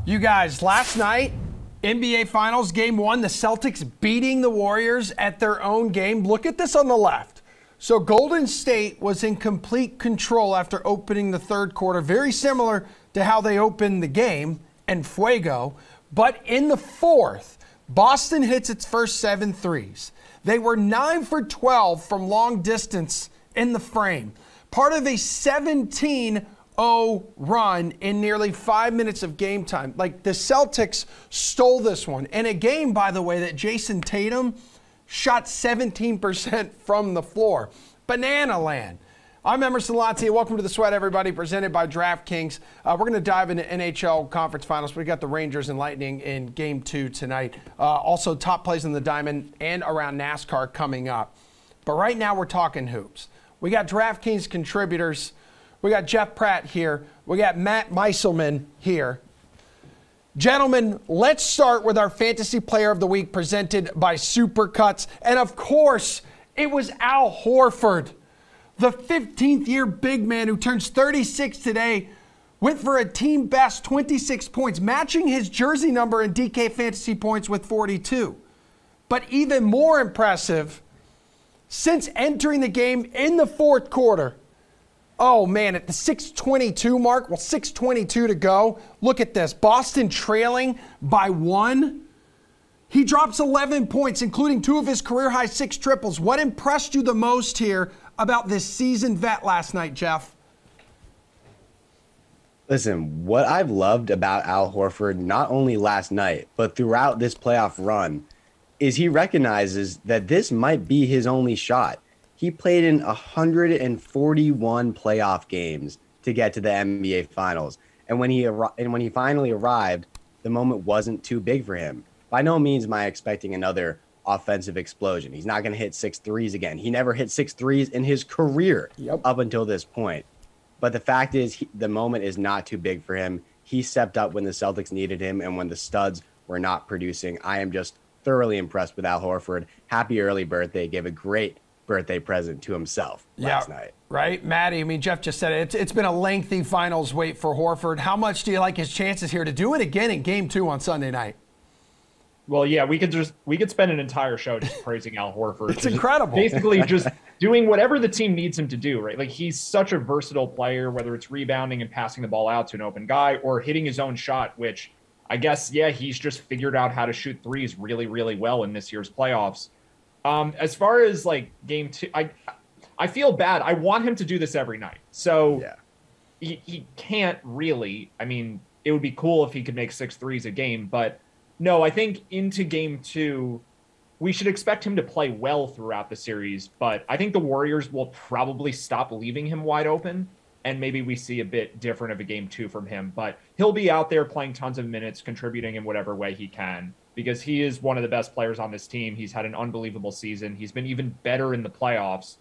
You guys, last night, NBA Finals, Game 1, the Celtics beating the Warriors at their own game. Look at this on the left. So Golden State was in complete control after opening the third quarter, very similar to how they opened the game, and fuego. But in the fourth, Boston hits its first 7 threes. They were 9 for 12 from long distance in the frame. Part of a 17-0 run in nearly 5 minutes of game time. Like, the Celtics stole this one. In a game, by the way, that Jason Tatum shot 17% from the floor. Banana land. I'm Emerson Latte. Welcome to The Sweat, everybody, presented by DraftKings. We're going to dive into NHL Conference Finals. We got the Rangers and Lightning in Game 2 tonight. Also, top plays in the Diamond and around NASCAR coming up. But right now, we're talking hoops. We got DraftKings contributors. We got Jeff Pratt here. We got Matt Meiselman here. Gentlemen, let's start with our Fantasy Player of the Week presented by Supercuts. And of course, it was Al Horford, the 15th-year big man who turns 36 today, went for a team best 26 points, matching his jersey number in DK Fantasy points with 42. But even more impressive, since entering the game in the fourth quarter, oh, man, at the 6:22 mark, well, 6:22 to go. Look at this. Boston trailing by 1. He drops 11 points, including 2 of his career-high 6 triples. What impressed you the most here about this seasoned vet last night, Jeff? Listen, what I've loved about Al Horford, not only last night, but throughout this playoff run, is he recognizes that this might be his only shot. He played in 141 playoff games to get to the NBA Finals. And when he finally arrived, the moment wasn't too big for him. By no means am I expecting another offensive explosion. He's not going to hit 6 threes again. He never hit 6 threes in his career up until this point. But the fact is, the moment is not too big for him. He stepped up when the Celtics needed him and when the studs were not producing. I am just thoroughly impressed with Al Horford. Happy early birthday. Gave a great birthday present to himself last night. Right, Maddie, I mean, Jeff just said it. It's been a lengthy finals wait for Horford. How much do you like his chances here to do it again in Game 2 on Sunday night? Well, yeah, we could spend an entire show just praising Al Horford. It's incredible. Basically just doing whatever the team needs him to do, right? Like, he's such a versatile player, whether it's rebounding and passing the ball out to an open guy or hitting his own shot, which I guess, yeah, he's just figured out how to shoot threes really, really well in this year's playoffs. As far as like Game 2, I feel bad. I want him to do this every night. So he can't really. I mean, it would be cool if he could make 6 threes a game, but no, I think into Game 2, we should expect him to play well throughout the series, but I think the Warriors will probably stop leaving him wide open, and maybe we see a bit different of a Game 2 from him, but he'll be out there playing tons of minutes, contributing in whatever way he can, because he is one of the best players on this team. He's had an unbelievable season. He's been even better in the playoffs.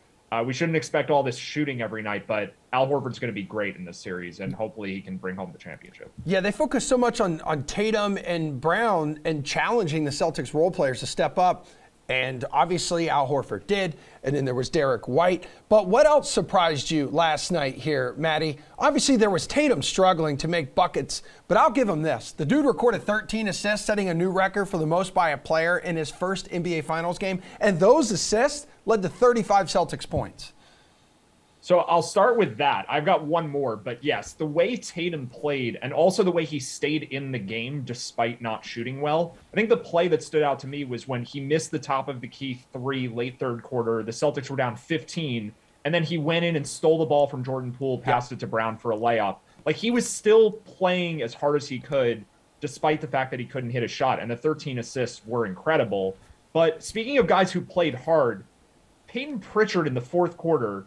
We shouldn't expect all this shooting every night, but Al Horford's going to be great in this series, and hopefully he can bring home the championship. Yeah, they focus so much on Tatum and Brown and challenging the Celtics role players to step up, and obviously Al Horford did, and then there was Derek White. But what else surprised you last night here, Maddie? Obviously there was Tatum struggling to make buckets, but I'll give him this. The dude recorded 13 assists, setting a new record for the most by a player in his first NBA Finals game, and those assists led to 35 Celtics points. So I'll start with that. I've got one more, but yes, the way Tatum played and also the way he stayed in the game despite not shooting well. I think the play that stood out to me was when he missed the top of the key 3 late third quarter. The Celtics were down 15, and then he went in and stole the ball from Jordan Poole, passed it to Brown for a layup. Like, he was still playing as hard as he could despite the fact that he couldn't hit a shot, and the 13 assists were incredible. But speaking of guys who played hard, Peyton Pritchard in the fourth quarter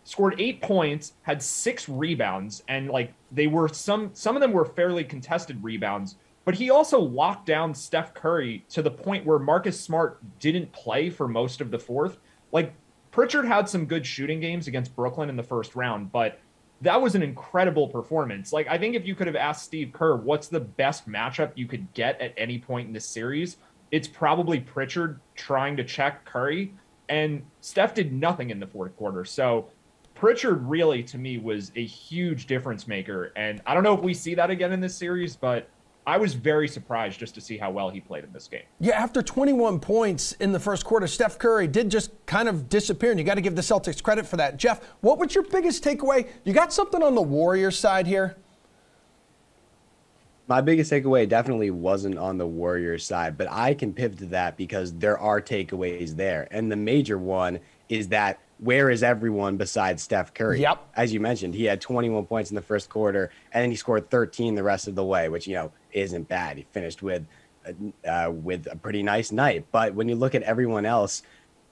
scored 8 points, had 6 rebounds, and like they were some of them were fairly contested rebounds, but he also locked down Steph Curry to the point where Marcus Smart didn't play for most of the fourth. Like, Pritchard had some good shooting games against Brooklyn in the first round, but that was an incredible performance. Like, I think if you could have asked Steve Kerr what's the best matchup you could get at any point in this series, it's probably Pritchard trying to check Curry, and Steph did nothing in the fourth quarter. So Pritchard really, to me, was a huge difference maker. And I don't know if we see that again in this series, but I was very surprised just to see how well he played in this game. Yeah, after 21 points in the first quarter, Steph Curry did just kind of disappear, and you got to give the Celtics credit for that. Jeff, what was your biggest takeaway? You got something on the Warriors side here? My biggest takeaway definitely wasn't on the Warriors side, but I can pivot to that because there are takeaways there. And the major one is that where is everyone besides Steph Curry? Yep. As you mentioned, he had 21 points in the first quarter, and then he scored 13 the rest of the way, which, isn't bad. He finished with a pretty nice night. But when you look at everyone else,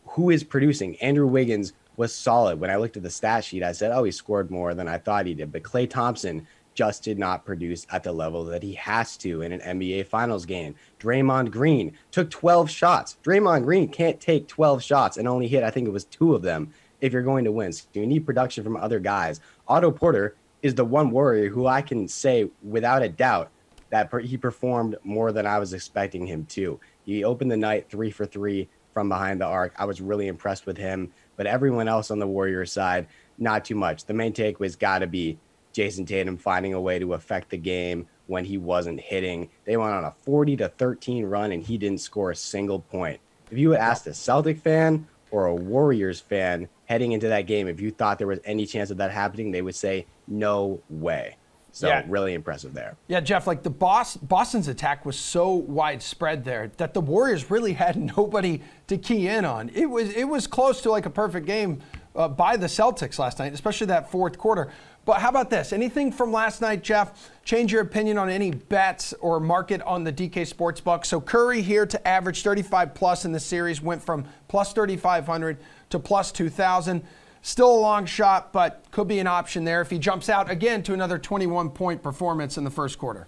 who is producing? Andrew Wiggins was solid. When I looked at the stat sheet, I said, oh, he scored more than I thought he did. But Klay Thompson just did not produce at the level that he has to in an NBA Finals game. Draymond Green took 12 shots. Draymond Green can't take 12 shots and only hit, I think it was 2 of them, if you're going to win. So you need production from other guys. Otto Porter is the one Warrior who I can say without a doubt that he performed more than I was expecting him to. He opened the night 3 for 3 from behind the arc. I was really impressed with him. But everyone else on the Warriors side, not too much. The main takeaway's got to be Jason Tatum finding a way to affect the game when he wasn't hitting. They went on a 40-13 run, and he didn't score a single point. If you had asked a Celtic fan or a Warriors fan heading into that game, if you thought there was any chance of that happening, they would say, no way. So really impressive there. Yeah, Jeff, like Boston's attack was so widespread there that the Warriors really had nobody to key in on. It was close to like a perfect game by the Celtics last night, especially that fourth quarter. But how about this? Anything from last night, Jeff, change your opinion on any bets or market on the DK Sportsbook? So Curry here to average 35 plus in the series, went from plus 3,500 to plus 2,000. Still a long shot, but could be an option there if he jumps out again to another 21-point performance in the first quarter.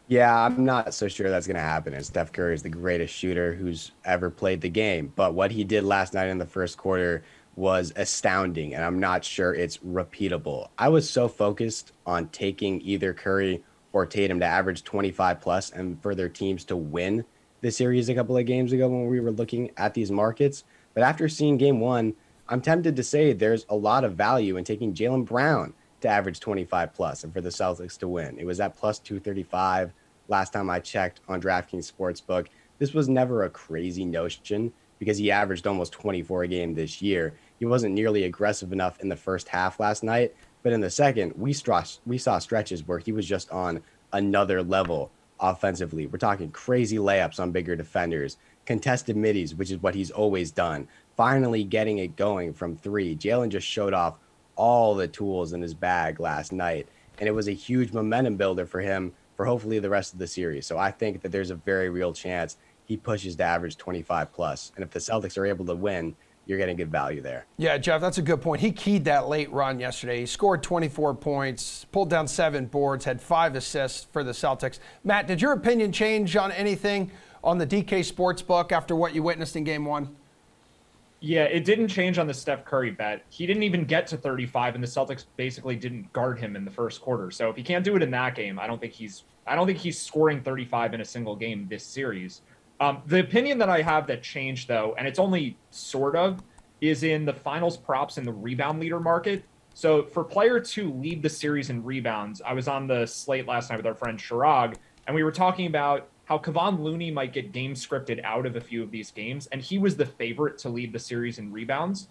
Yeah, I'm not so sure that's going to happen. And Steph Curry is the greatest shooter who's ever played the game. But what he did last night in the first quarter was astounding, and I'm not sure it's repeatable. I was so focused on taking either Curry or Tatum to average 25 plus and for their teams to win the series a couple of games ago when we were looking at these markets. But after seeing game one, I'm tempted to say there's a lot of value in taking Jaylen Brown to average 25 plus and for the Celtics to win. It was at plus 235 last time I checked on DraftKings Sportsbook. This was never a crazy notion because he averaged almost 24 a game this year. He wasn't nearly aggressive enough in the first half last night, but in the second, we saw stretches where he was just on another level offensively. We're talking crazy layups on bigger defenders, contested middies, which is what he's always done. Finally getting it going from three. Jaylen just showed off all the tools in his bag last night, and it was a huge momentum builder for him for hopefully the rest of the series. So I think that there's a very real chance he pushes to average 25 plus. And if the Celtics are able to win, you're getting good value there. Yeah, Jeff, that's a good point. He keyed that late run yesterday. He scored 24 points, pulled down 7 boards, had 5 assists for the Celtics. Matt, did your opinion change on anything on the DK Sportsbook after what you witnessed in game one? Yeah, it didn't change on the Steph Curry bet. He didn't even get to 35, and the Celtics basically didn't guard him in the first quarter. So if he can't do it in that game, I don't think he's scoring 35 in a single game this series. The opinion that I have that changed, though, and it's only sort of, is in the finals props in the rebound leader market. So for player to lead the series in rebounds, I was on the slate last night with our friend Shirag, and we were talking about how Kevon Looney might get game scripted out of a few of these games, and he was the favorite to lead the series in rebounds.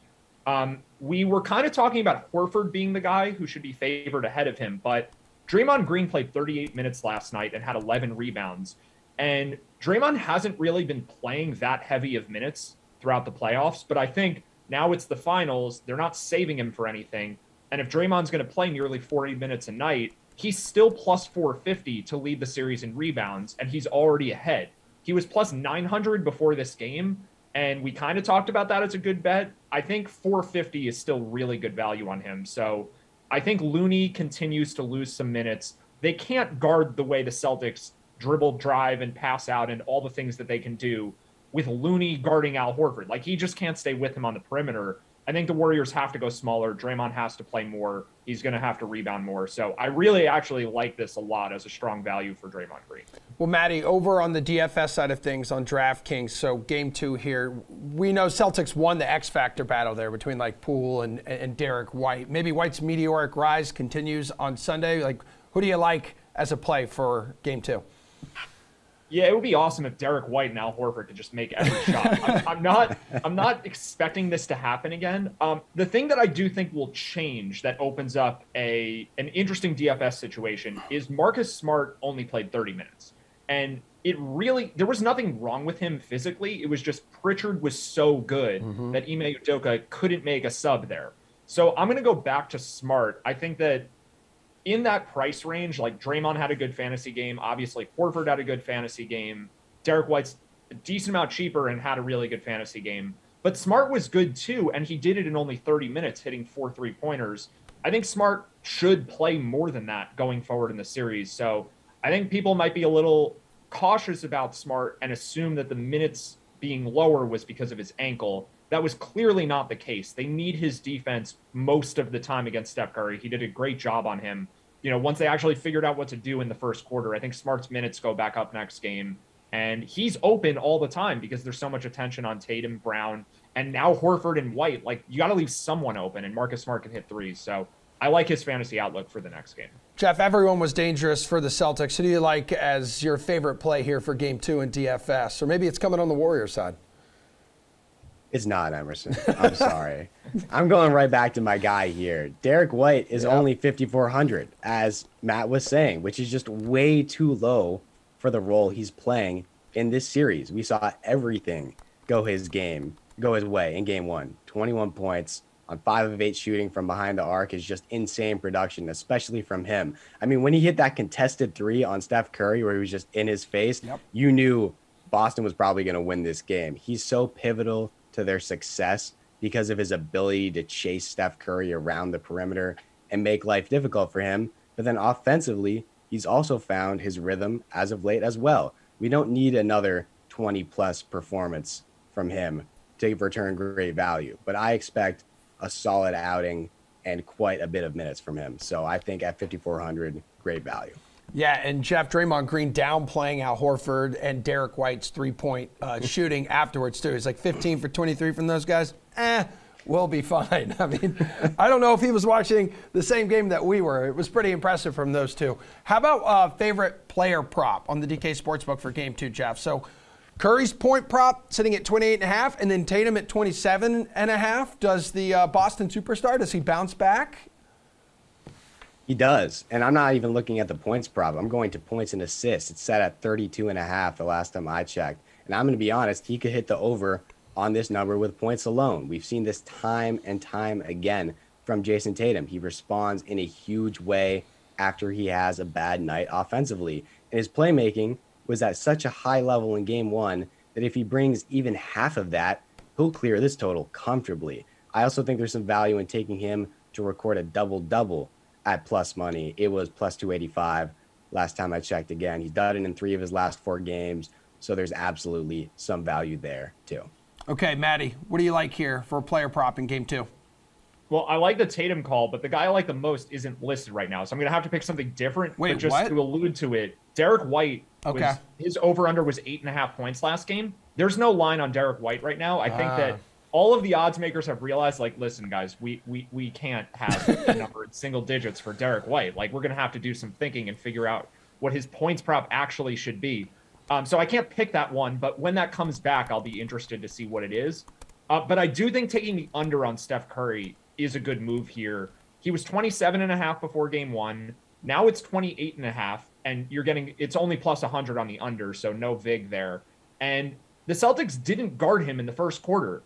We were kind of talking about Horford being the guy who should be favored ahead of him, but Draymond Green played 38 minutes last night and had 11 rebounds. And Draymond hasn't really been playing that heavy of minutes throughout the playoffs, but I think now it's the finals. They're not saving him for anything. And if Draymond's going to play nearly 40 minutes a night, he's still plus 450 to lead the series in rebounds, and he's already ahead. He was plus 900 before this game, and we kind of talked about that as a good bet. I think 450 is still really good value on him. So I think Looney continues to lose some minutes. They can't guard the way the Celtics dribble, drive, and pass out and all the things that they can do with Looney guarding Al Horford. Like, he just can't stay with him on the perimeter. I think the Warriors have to go smaller. Draymond has to play more. He's going to have to rebound more. So I really actually like this a lot as a strong value for Draymond Green. Well, Matty, over on the DFS side of things on DraftKings, so game 2 here, we know Celtics won the X Factor battle there between like Poole and Derek White. Maybe White's meteoric rise continues on Sunday. Like, who do you like as a play for game 2? Yeah, it would be awesome if Derek White and Al Horford could just make every shot. I'm not expecting this to happen again. The thing that I do think will change that opens up an interesting DFS situation is Marcus Smart only played 30 minutes. And there was nothing wrong with him physically. It was just Pritchard was so good that Ime Udoka couldn't make a sub there. So I'm going to go back to Smart. I think that in that price range, like Draymond had a good fantasy game. Obviously, Horford had a good fantasy game. Derek White's a decent amount cheaper and had a really good fantasy game. But Smart was good too, and he did it in only 30 minutes, hitting 4 3-pointers. I think Smart should play more than that going forward in the series. So I think people might be a little cautious about Smart and assume that the minutes being lower was because of his ankle. That was clearly not the case. They need his defense most of the time against Steph Curry. He did a great job on him. Once they actually figured out what to do in the first quarter, I think Smart's minutes go back up next game. And he's open all the time because there's so much attention on Tatum, Brown, and now Horford and White. Like, you got to leave someone open, and Marcus Smart can hit threes. So I like his fantasy outlook for the next game. Jeff, everyone was dangerous for the Celtics. Who do you like as your favorite play here for game 2 in DFS? Or maybe it's coming on the Warriors side. It's not Emerson. I'm sorry. I'm going right back to my guy here. Derek White is only 5,400, as Matt was saying, which is just way too low for the role he's playing in this series. We saw everything go his way in game 1. 21 points on 5 of 8 shooting from behind the arc is just insane production, especially from him. I mean, when he hit that contested 3 on Steph Curry where he was just in his face, you knew Boston was probably going to win this game. He's so pivotal to their success because of his ability to chase Steph Curry around the perimeter and make life difficult for him. But then offensively, he's also found his rhythm as of late as well. We don't need another 20-plus performance from him to return great value. But I expect a solid outing and quite a bit of minutes from him. So I think at 5,400, great value. Yeah, and Jeff, Draymond Green downplaying Al Horford and Derek White's three-point shooting afterwards, too. He's like 15 for 23 from those guys. We'll be fine. I mean, I don't know if he was watching the same game that we were. It was pretty impressive from those two. How about favorite player prop on the DK Sportsbook for game 2, Jeff? So Curry's point prop sitting at 28.5, and then Tatum at 27.5. Does the Boston superstar, does he bounce back? He does. And I'm not even looking at the points prop. I'm going to points and assists. It's set at 32.5 the last time I checked. And I'm going to be honest, he could hit the over on this number with points alone. We've seen this time and time again from Jason Tatum. He responds in a huge way after he has a bad night offensively. And his playmaking was at such a high level in game 1 that if he brings even half of that, he'll clear this total comfortably. I also think there's some value in taking him to record a double-double at plus money. It was plus 285 last time I checked again. He's done it in 3 of his last 4 games, so there's absolutely some value there too. Okay, Maddie, what do you like here for a player prop in game 2? Well, I like the Tatum call, but the guy I like the most isn't listed right now, so I'm going to have to pick something different. Wait, but just what? to allude to it, Derek White, his over-under was 8.5 points last game. There's no line on Derek White right now. I think that all of the odds makers have realized, like, listen, guys, we can't have a number in single digits for Derek White. Like, we're going to have to do some thinking and figure out what his points prop actually should be. So I can't pick that one, but when that comes back, I'll be interested to see what it is. But I do think taking the under on Steph Curry is a good move here. He was 27.5 before game 1. Now it's 28.5, and it's only plus 100 on the under, so no vig there. And the Celtics didn't guard him in the first quarter.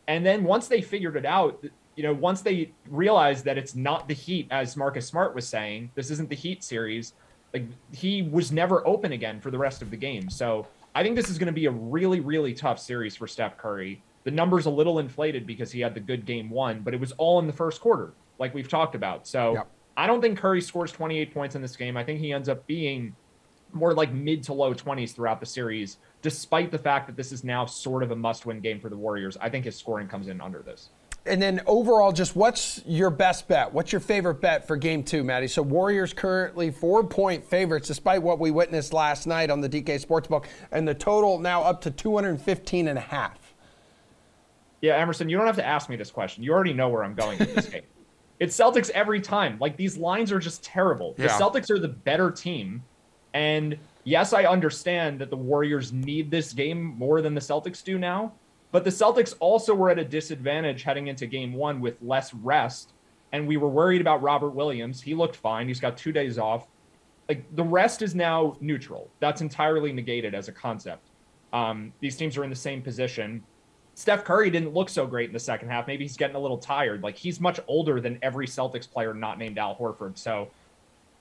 And then once they figured it out, once they realized that it's not the Heat, as Marcus Smart was saying, this isn't the Heat series, like, he was never open again for the rest of the game. So I think this is going to be a really, really tough series for Steph Curry. The number's a little inflated because he had the good game 1, but it was all in the first quarter, like we've talked about. So I don't think Curry scores 28 points in this game. I think he ends up being more like mid to low 20s throughout the series, despite the fact that this is now sort of a must-win game for the Warriors. I think his scoring comes in under this. And then overall, just what's your best bet? What's your favorite bet for game 2, Maddie? So Warriors currently 4-point favorites, despite what we witnessed last night on the DK Sportsbook, and the total now up to 215.5. Yeah, Emerson, you don't have to ask me this question. You already know where I'm going with this game. It's Celtics every time. Like, these lines are just terrible. Yeah. The Celtics are the better team. And yes, I understand that the Warriors need this game more than the Celtics do now. But the Celtics also were at a disadvantage heading into game 1 with less rest. And we were worried about Robert Williams. He looked fine. He's got 2 days off. Like, the rest is now neutral. That's entirely negated as a concept. These teams are in the same position. Steph Curry didn't look so great in the second half. Maybe he's getting a little tired. Like, he's much older than every Celtics player not named Al Horford. So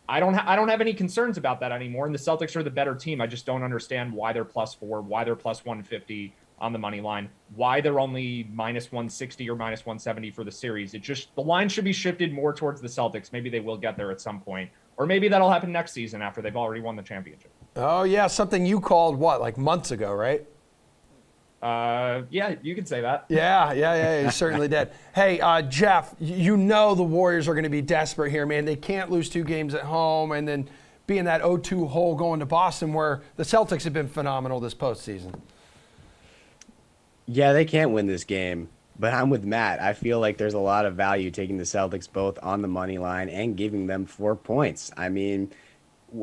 I don't have any concerns about that anymore. And the Celtics are the better team. I just don't understand why they're +4, why they're +150 on the money line, why they're only -160 or -170 for the series. The line should be shifted more towards the Celtics. Maybe they will get there at some point. Or maybe that'll happen next season after they've already won the championship. Oh, yeah, something you called, like months ago, right? Yeah, you could say that. Yeah, you certainly did. Hey, Jeff, you know the Warriors are going to be desperate here, man. They can't lose 2 games at home and then be in that 0-2 hole going to Boston, where the Celtics have been phenomenal this postseason. Yeah, they can't win this game, but I'm with Matt. I feel like there's a lot of value taking the Celtics both on the money line and giving them 4 points. I mean,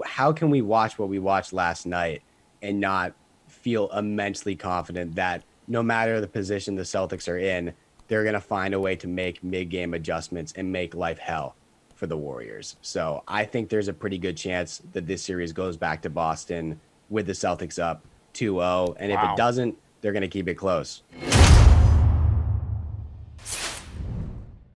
how can we watch what we watched last night and not feel immensely confident that no matter the position the Celtics are in, they're going to find a way to make mid-game adjustments and make life hell for the Warriors? So I think there's a pretty good chance that this series goes back to Boston with the Celtics up 2-0. And if it doesn't, they're going to keep it close.